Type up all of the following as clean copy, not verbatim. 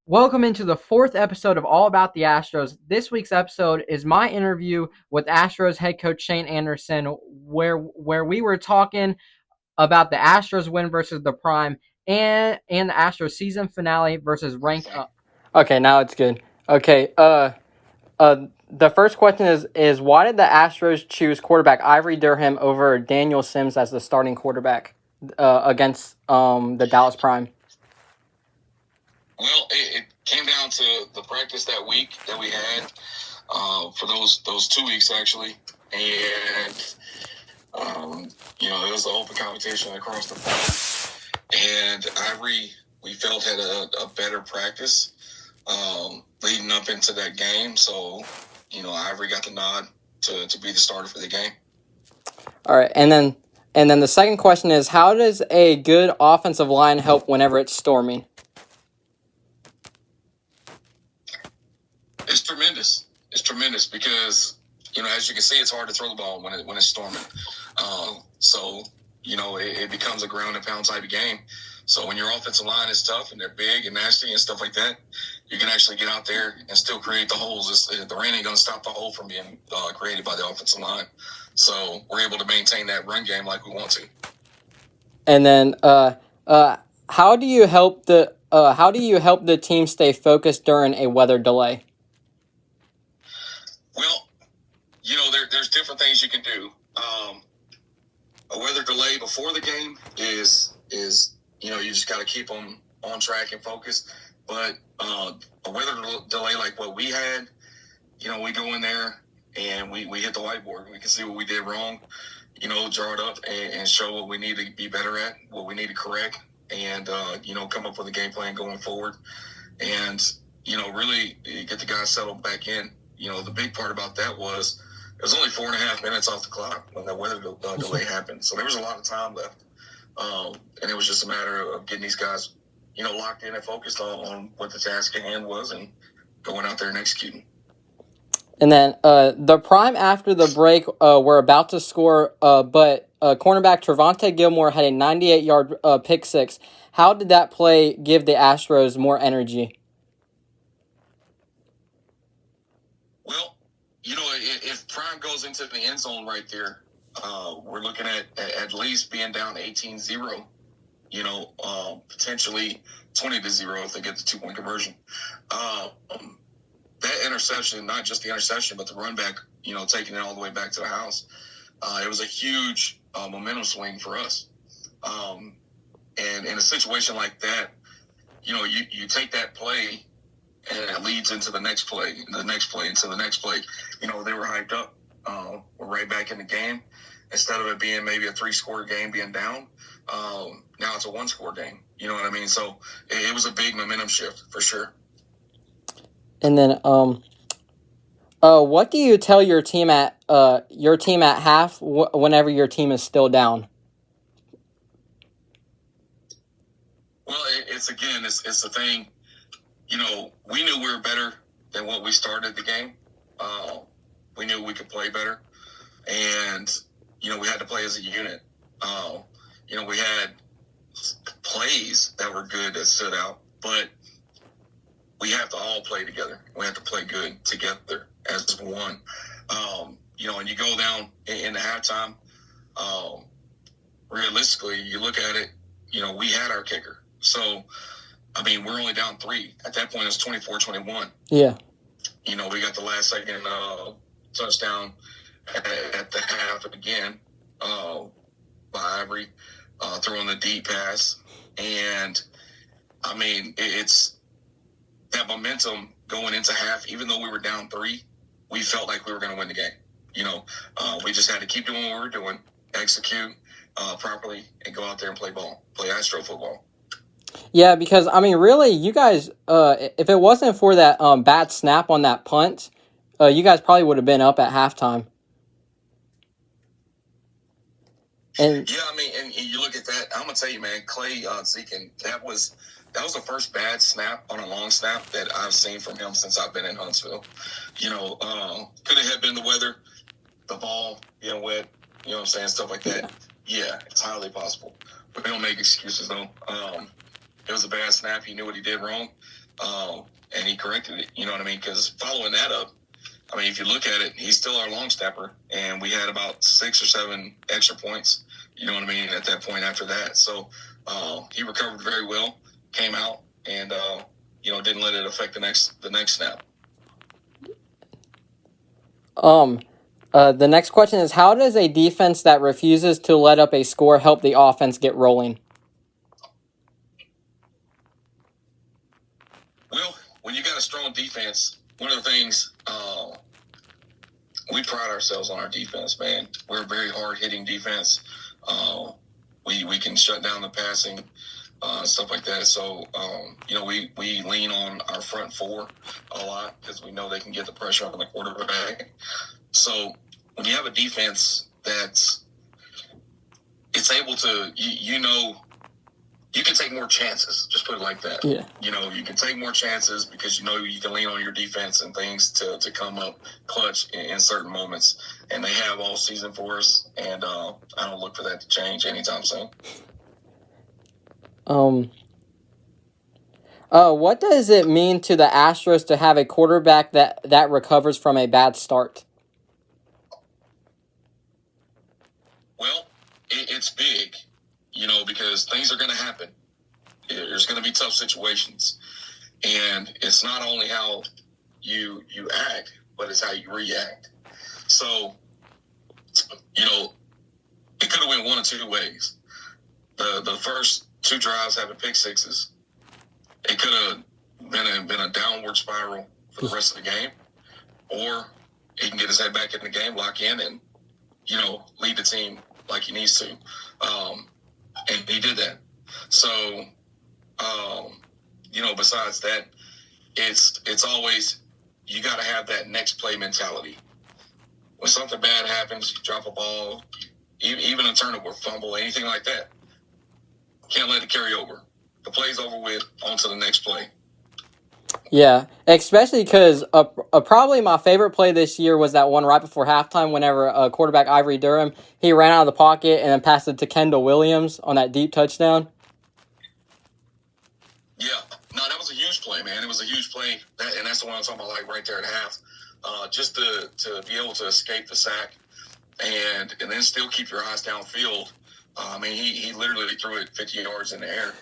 Welcome into the fourth episode of All About the Astros. This week's episode is my interview with Astros head coach Shane Anderson, where we were talking about the Astros win versus the Prime and the Astros season finale versus rank up. Okay, now it's good. Okay, the first question is why did the Astros choose quarterback Ivory Durham over Daniel Sims as the starting quarterback against the Dallas Prime? Well, it came down to the practice that week that we had for those 2 weeks actually, and it was an open competition across the board. And Ivory, we felt had a better practice leading up into that game, so Ivory got the nod to be the starter for the game. All right, and then the second question is how does a good offensive line help whenever it's storming? It's tremendous because, as you can see, it's hard to throw the ball when it's storming. So it becomes a ground and pound type of game. So when your offensive line is tough and they're big and nasty and stuff like that, you can actually get out there and still create the holes. The rain ain't going to stop the hole from being created by the offensive line. So we're able to maintain that run game like we want to. And then how do you help the team stay focused during a weather delay? Well, there's different things you can do. A weather delay before the game is you just got to keep them on track and focused. But a weather delay like what we had, we go in there and we hit the whiteboard. We can see what we did wrong, draw it up and show what we need to be better at, what we need to correct, and come up with a game plan going forward. And really get the guys settled back in. The big part about that was it was only 4.5 minutes off the clock when that weather delay happened. So there was a lot of time left. And it was just a matter of getting these guys, locked in and focused on what the task at hand was and going out there and executing. And then the Prime after the break were about to score, but cornerback Trevante Gilmore had a 98-yard pick six. How did that play give the Astros more energy? Well, if Prime goes into the end zone right there, we're looking at least being down 18-0, potentially 20-0 if they get the 2-point conversion. That interception, not just the interception, but the run back, taking it all the way back to the house, it was a huge momentum swing for us. And in a situation like that, you take that play and it leads into the next play, into the next play. They were hyped up. We're right back in the game. Instead of it being maybe a 3-score game being down, now it's a 1-score game. You know what I mean? So it was a big momentum shift for sure. And then, what do you tell your team at half whenever your team is still down? Well, it's the thing. We knew we were better than what we started the game. We knew we could play better, and we had to play as a unit. We had plays that were good that stood out, but we have to all play together. We have to play good together as one. And you go down in the halftime, realistically, you look at it, we had our kicker. So, we're only down 3. At that point, it's 24-21. Yeah. We got the last second touchdown at the half again by Ivory, throwing the deep pass. And, it's that momentum going into half. Even though we were down 3, we felt like we were going to win the game. We just had to keep doing what we were doing, execute properly, and go out there and play Astro football. Yeah, because, really, you guys, if it wasn't for that bad snap on that punt, you guys probably would have been up at halftime. And you look at that, I'm going to tell you, man, Clay Zekin, that was the first bad snap on a long snap that I've seen from him since I've been in Huntsville. Could have been the weather, the ball being wet, stuff like that. Yeah, it's highly possible. But they don't make excuses, though. It was a bad snap. He knew what he did wrong. and he corrected it. You know what I mean? Because following that up, I mean, if you look at it, he's still our long snapper, and we had about 6 or 7 extra points. You know what I mean? At that point after that, so he recovered very well, came out, and didn't let it affect the next snap. The next question is, how does a defense that refuses to let up a score help the offense get rolling? Well, when you got a strong defense, one of the things we pride ourselves on our defense, man. We're a very hard-hitting defense. We can shut down the passing, stuff like that. So, we lean on our front four a lot because we know they can get the pressure on the quarterback. So when you have a defense it's able to, you can take more chances. Just put it like that. Yeah. You can take more chances because you can lean on your defense and things to come up clutch in certain moments. And they have all season for us, and I don't look for that to change anytime soon. What does it mean to the Astros to have a quarterback that recovers from a bad start? Well, it's big, because things are going to happen. There's going to be tough situations. And it's not only how you act, but it's how you react. So, it could have went one of two ways. The first 2 drives having pick sixes, it could have been a downward spiral for the rest of the game. Or he can get his head back in the game, lock in, and, lead the team like he needs to. And he did that. So, besides that, it's always, you got to have that next play mentality. When something bad happens, you drop a ball, even a turnover, fumble, anything like that, can't let it carry over. The play's over with, on to the next play. Yeah, especially because probably my favorite play this year was that one right before halftime whenever quarterback Ivory Durham, he ran out of the pocket and then passed it to Kendall Williams on that deep touchdown. Yeah, no, that was a huge play, man. It was a huge play, and that's the one I'm talking about, like right there at half. Just to be able to escape the sack and then still keep your eyes downfield. He literally threw it 50 yards in the air,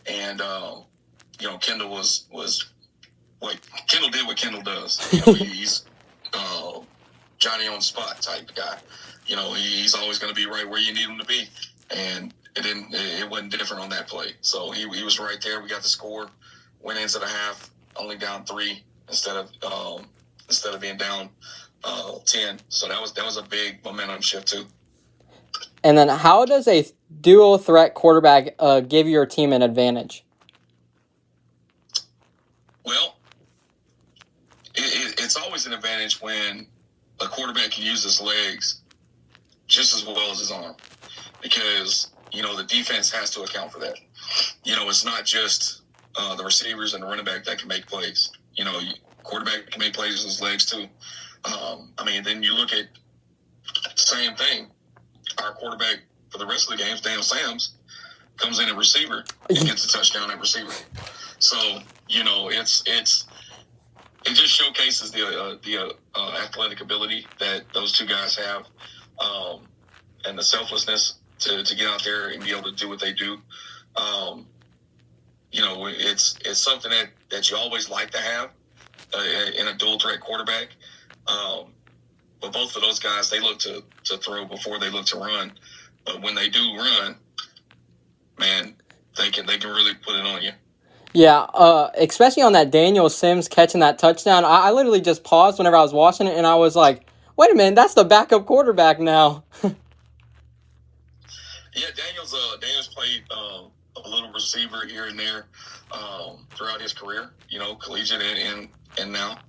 and Kendall was what Kendall did what Kendall does. He's Johnny on the spot type guy. He's always going to be right where you need him to be, and it wasn't different on that play. So he was right there. We got the score, went into the half only down 3 instead of being down 10. So that was a big momentum shift too. And then how does a dual threat quarterback give your team an advantage? Well, it's always an advantage when a quarterback can use his legs just as well as his arm, because the defense has to account for that. It's not just the receivers and the running back that can make plays. Quarterback can make plays with his legs too. Then you look at same thing. Our quarterback for the rest of the games, Daniel Sams, comes in at receiver and gets a touchdown at receiver. So it just showcases the athletic ability that those two guys have, and the selflessness to get out there and be able to do what they do. It's something that you always like to have in a dual threat quarterback. But both of those guys, they look to throw before they look to run. But when they do run, man, they can really put it on you. Yeah, especially on that Daniel Sims catching that touchdown. I literally just paused whenever I was watching it, and I was like, wait a minute, that's the backup quarterback now. Yeah, Daniel's played a little receiver here and there throughout his career, collegiate and now.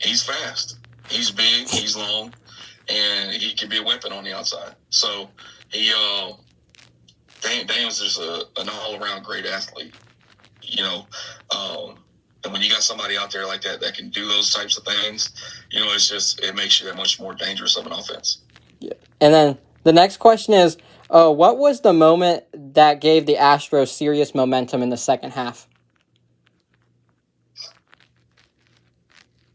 He's fast. He's big. He's long. And he can be a weapon on the outside. So Daniel's just an all-around great athlete, and when you got somebody out there like that can do those types of things, it makes you that much more dangerous of an offense. Yeah. And then the next question is, What was the moment that gave the Astros serious momentum in the second half?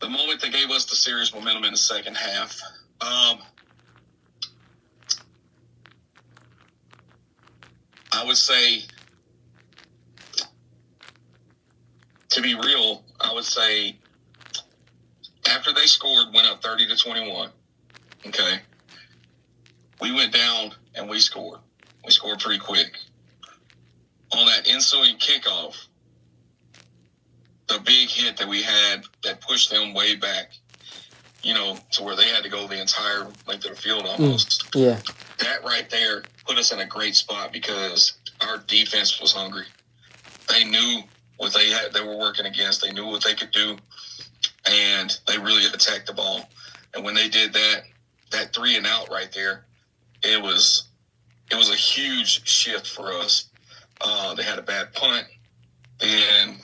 The moment that gave us the serious momentum in the second half. I would say, to be real, I would say after they scored, went up 30-21. Okay. We went down and we scored. We scored pretty quick. On that ensuing kickoff, the big hit that we had that pushed them way back, to where they had to go the entire length of the field almost. Yeah. That right there put us in a great spot because our defense was hungry. They knew what they were working against. They knew what they could do, and they really attacked the ball. And when they did that 3 and out right there, it was a huge shift for us. They had a bad punt, and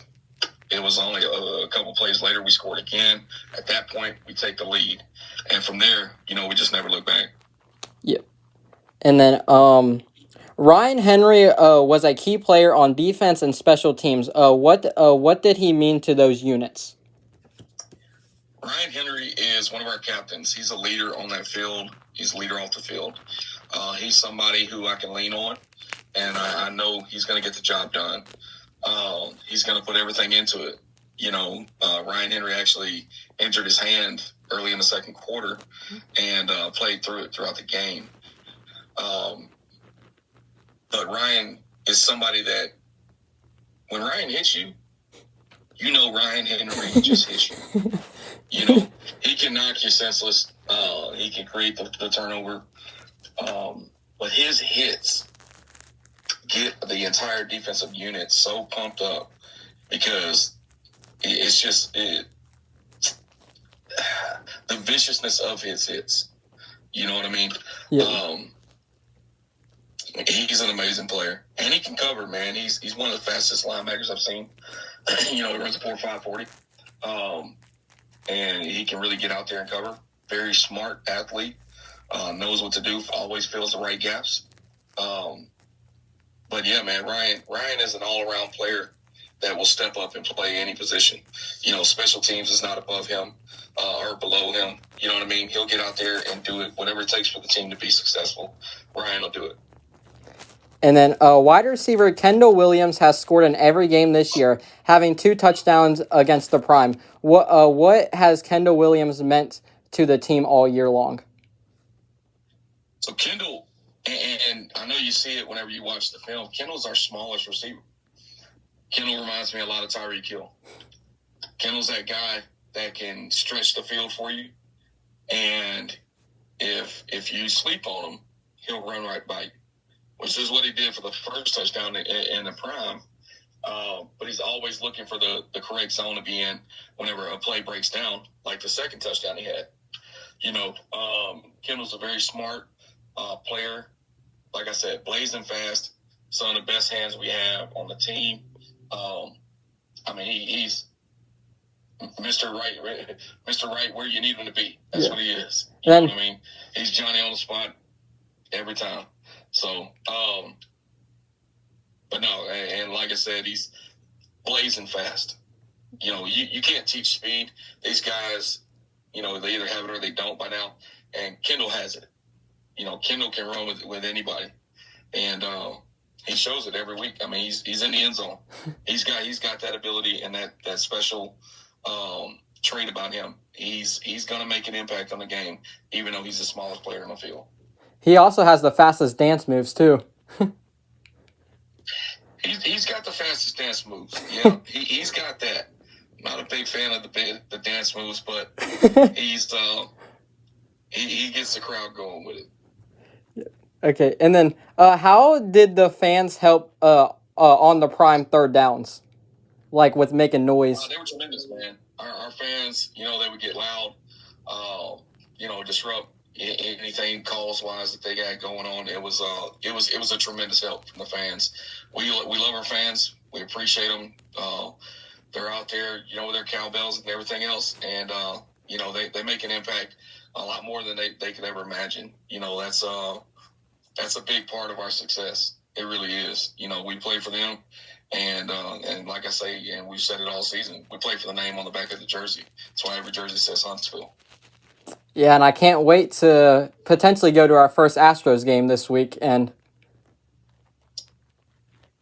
it was only a couple plays later we scored again. At that point, we take the lead, and from there, we just never look back. Yep. And then Ryan Henry was a key player on defense and special teams. What did he mean to those units? Ryan Henry is one of our captains. He's a leader on that field. He's a leader off the field. He's somebody who I can lean on, and I know he's going to get the job done. He's going to put everything into it. Ryan Henry actually injured his hand early in the second quarter and played through it throughout the game. But Ryan is somebody that when Ryan hits you, Ryan Henry just hits you. He can knock you senseless. He can create the turnover. But his hits get the entire defensive unit so pumped up because it's just the viciousness of his hits. You know what I mean? Yeah. He's an amazing player, and he can cover, man. He's one of the fastest linebackers I've seen. He runs a 4.5 40, and he can really get out there and cover. Very smart athlete, knows what to do. Always fills the right gaps. But yeah, man, Ryan is an all-around player that will step up and play any position. Special teams is not above him or below him. You know what I mean? He'll get out there and do it, whatever it takes for the team to be successful. Ryan will do it. And then wide receiver Kendall Williams has scored in every game this year, having 2 touchdowns against the Prime. What has Kendall Williams meant to the team all year long? So Kendall, and I know you see it whenever you watch the film, Kendall's our smallest receiver. Kendall reminds me a lot of Tyreek Hill. Kendall's that guy that can stretch the field for you, and if you sleep on him, he'll run right by you, which is what he did for the first touchdown in the Prime. But he's always looking for the correct zone to be in whenever a play breaks down, like the second touchdown he had. Kendall's a very smart player. Like I said, blazing fast. Some of the best hands we have on the team. He's Mr. Right where you need him to be. That's what he is. You know what I mean? He's Johnny on the spot every time. So, but no, and like I said, he's blazing fast. You can't teach speed. These guys, they either have it or they don't by now. And Kendall has it. Kendall can run with anybody. And he shows it every week. He's in the end zone. He's got that ability and that special trait about him. He's going to make an impact on the game, even though he's the smallest player on the field. He also has the fastest dance moves, too. He's got the fastest dance moves. Yeah, he's got that. Not a big fan of the dance moves, but he's he gets the crowd going with it. Okay, and then how did the fans help on the Prime third downs, like with making noise? They were tremendous, man. Our fans, they would get loud, disrupt anything calls wise that they got going on. It was a tremendous help from the fans. We love our fans. We appreciate them. They're out there, with their cowbells and everything else, and they make an impact a lot more than they could ever imagine. That's that's a big part of our success. It really is. We play for them, and like I say, and we've said it all season, we play for the name on the back of the jersey. That's why every jersey says Huntsville. Yeah, and I can't wait to potentially go to our first Astros game this week. And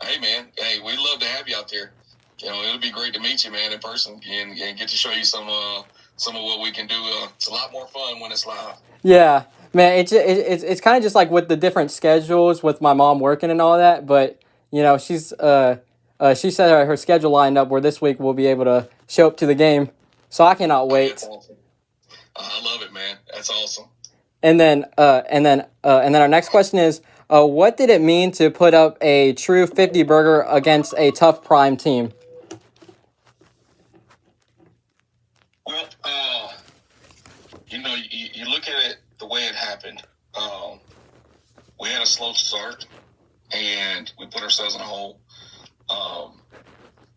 hey, man, we'd love to have you out there. It'll be great to meet you, man, in person, and get to show you some of what we can do. It's a lot more fun when it's live. Yeah, man, it's kind of just like with the different schedules with my mom working and all that. But she said her schedule lined up where this week we'll be able to show up to the game. So I cannot wait. That's awesome. I love it, man. That's awesome. And then our next question is, what did it mean to put up a true 50 burger against a tough Prime team? Well, you look at it the way it happened. We had a slow start, and we put ourselves in a hole.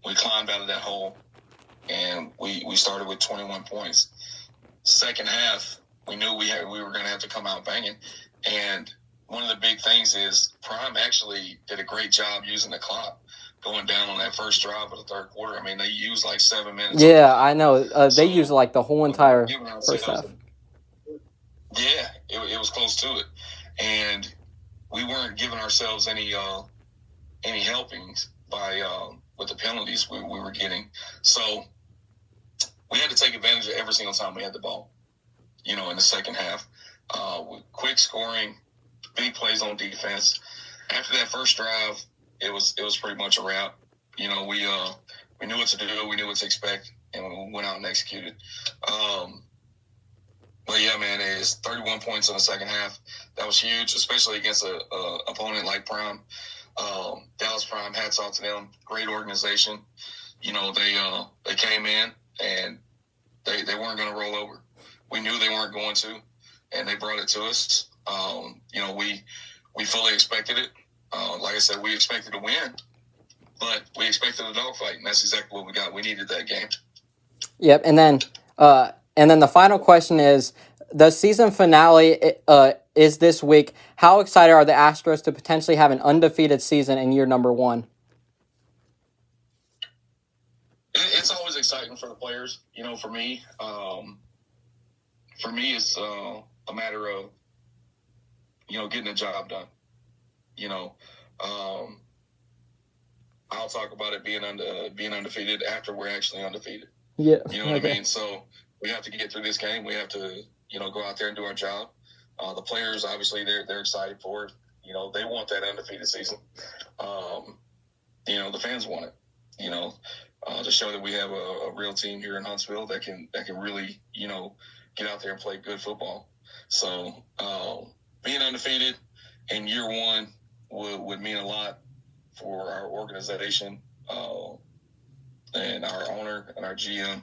We climbed out of that hole, and we started with 21 points. Second half, we knew we were going to have to come out banging, and one of the big things is Prime actually did a great job using the clock going down on that first drive of the third quarter. I mean, they used like 7 minutes. Yeah, I know. They used like the whole entire first half. Yeah, it was close to it, and we weren't giving ourselves any helpings by with the penalties we were getting. So we had to take advantage of every single time we had the ball. In the second half, with quick scoring, big plays on defense. After that first drive, it was pretty much a wrap. We knew what to do, we knew what to expect, and we went out and executed. But yeah, man, it's 31 points in the second half. That was huge, especially against a opponent like Prime. Dallas Prime, hats off to them. Great organization. They came in and they weren't going to roll over. We knew they weren't going to, and they brought it to us. We fully expected it. Like I said, we expected to win, but we expected a dogfight, and that's exactly what we got. We needed that game. Yep, and then the final question is, the season finale is this week. How excited are the Astros to potentially have an undefeated season in year number 1? It's always exciting for the players. For me, it's a matter of getting the job done. I'll talk about it being undefeated after we're actually undefeated. Yeah, what I mean. So we have to get through this game. We have to go out there and do our job. The players, obviously, they're excited for it. They want that undefeated season. The fans want it. To show that we have a real team here in Huntsville that can really get out there and play good football. So being undefeated in year 1 would mean a lot for our organization and our owner and our GM,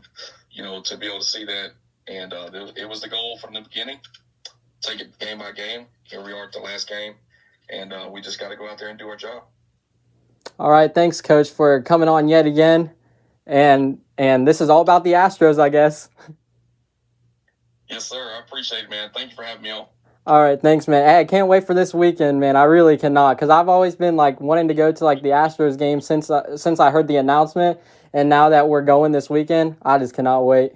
to be able to see that. And it was the goal from the beginning. Take it game by game. Here we are at the last game, and we just got to go out there and do our job. All right, thanks, Coach, for coming on yet again. And this is all about the Astros, I guess. Yes, sir. I appreciate it, man. Thank you for having me on. All right, thanks, man. Hey, I can't wait for this weekend, man. I really cannot, because I've always been wanting to go to the Astros game since I heard the announcement, and now that we're going this weekend, I just cannot wait.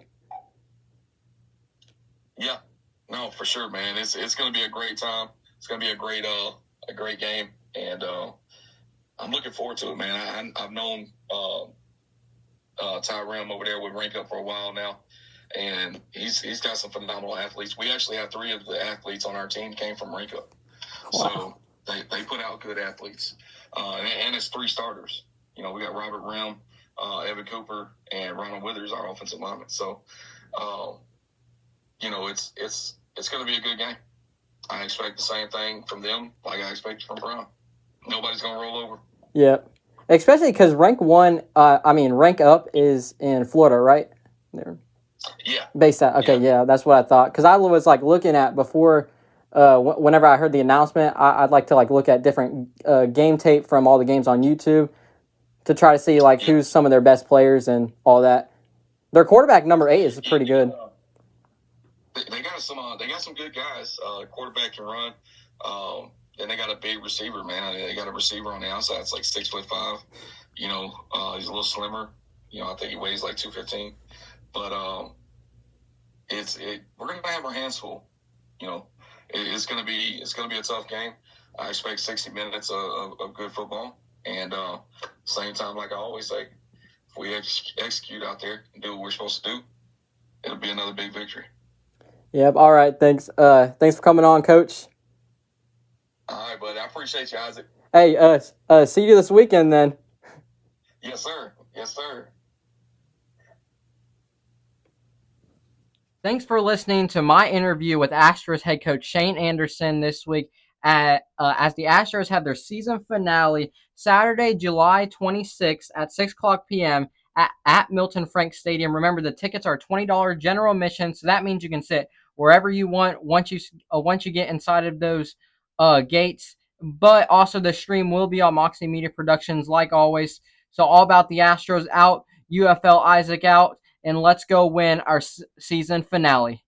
Yeah, no, for sure, man. It's going to be a great time. It's going to be a great game, and I'm looking forward to it, man. I've known Tyrone over there with Rank Up for a while now. And he's got some phenomenal athletes. We actually have 3 of the athletes on our team came from Rank Up. Wow. So they put out good athletes. And it's 3 starters. We got Robert Rim, Evan Cooper, and Ronald Withers, our offensive lineman. So, it's going to be a good game. I expect the same thing from them like I expected from Brown. Nobody's going to roll over. Yeah. Especially because Rank Up is in Florida, right? There. Yeah. Based out. Okay, yeah, that's what I thought. Because I was looking at before, whenever I heard the announcement, I'd like to look at different game tape from all the games on YouTube to try to see who's some of their best players and all that. Their quarterback number 8 is pretty good. They got some good guys. Quarterback can run. they got a big receiver, man. They got a receiver on the outside. It's like 6'5". He's a little slimmer. I think he weighs like 215. But we're gonna have our hands full. It's gonna be a tough game. I expect 60 minutes of good football, and same time, like I always say, if we execute out there and do what we're supposed to do, it'll be another big victory. Yep. All right. Thanks. Thanks for coming on, Coach. All right, buddy. I appreciate you, Isaac. Hey. See you this weekend then. Yes, sir. Yes, sir. Thanks for listening to my interview with Astros head coach Shane Anderson this week as the Astros have their season finale Saturday, July 26th at 6 o'clock p.m. at Milton Frank Stadium. Remember, the tickets are $20 general admission, so that means you can sit wherever you want once you get inside of those gates. But also the stream will be on Moxie Media Productions like always. So all about the Astros out, UFL Isaac out, and let's go win our season finale.